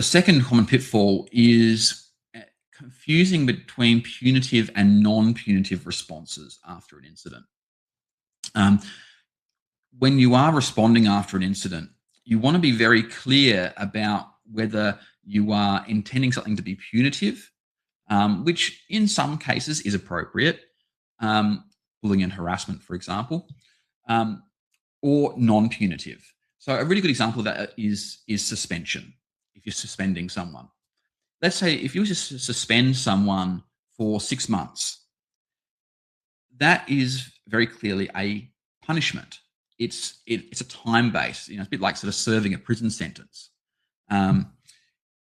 second common pitfall is confusing between punitive and non-punitive responses after an incident. Um, when you are responding after an incident, you want to be very clear about whether you are intending something to be punitive, which in some cases is appropriate, um, bullying and harassment, for example, um, or non-punitive. So a really good example of that is suspension. If you're suspending someone, let's say if you were to suspend someone for 6 months, that is very clearly a punishment. It's a time base. It's a bit like sort of serving a prison sentence. Um,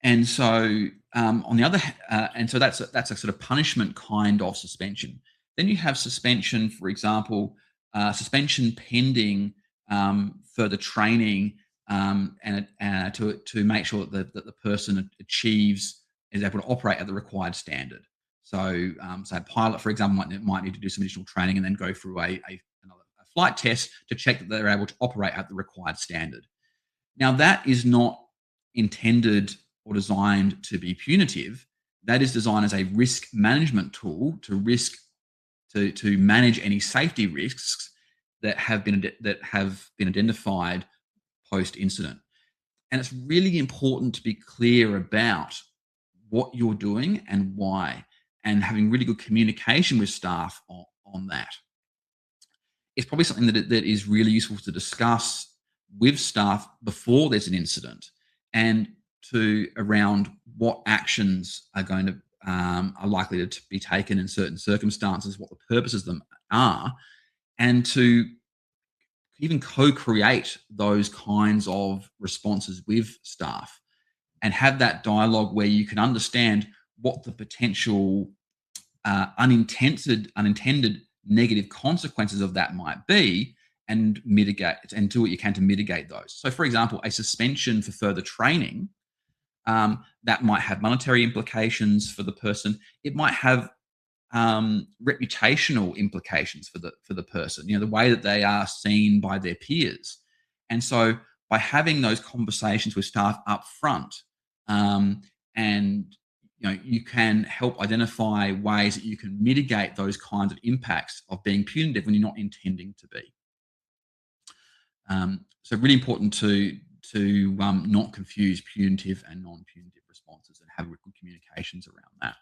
and so on the other, and so that's a sort of punishment kind of suspension. Then you have suspension, for example, suspension pending further training and to make sure that the person is able to operate at the required standard. So, a pilot, for example, might need to do some additional training and then go through another flight test to check that they're able to operate at the required standard. Now, that is not intended or designed to be punitive. That is designed as a risk management tool to manage any safety risks that have been identified post incident. And it's really important to be clear about what you're doing and why, and having really good communication with staff on that. It's probably something that is really useful to discuss with staff before there's an incident, and around what actions are likely to be taken in certain circumstances, what the purposes of them are, and to even co-create those kinds of responses with staff and have that dialogue where you can understand what the potential unintended negative consequences of that might be, and do what you can to mitigate those. So, for example, a suspension for further training that might have monetary implications for the person. It might have reputational implications for the person. The way that they are seen by their peers, and so by having those conversations with staff up front, and you can help identify ways that you can mitigate those kinds of impacts of being punitive when you're not intending to be. So really important to not confuse punitive and non-punitive responses and have good communications around that.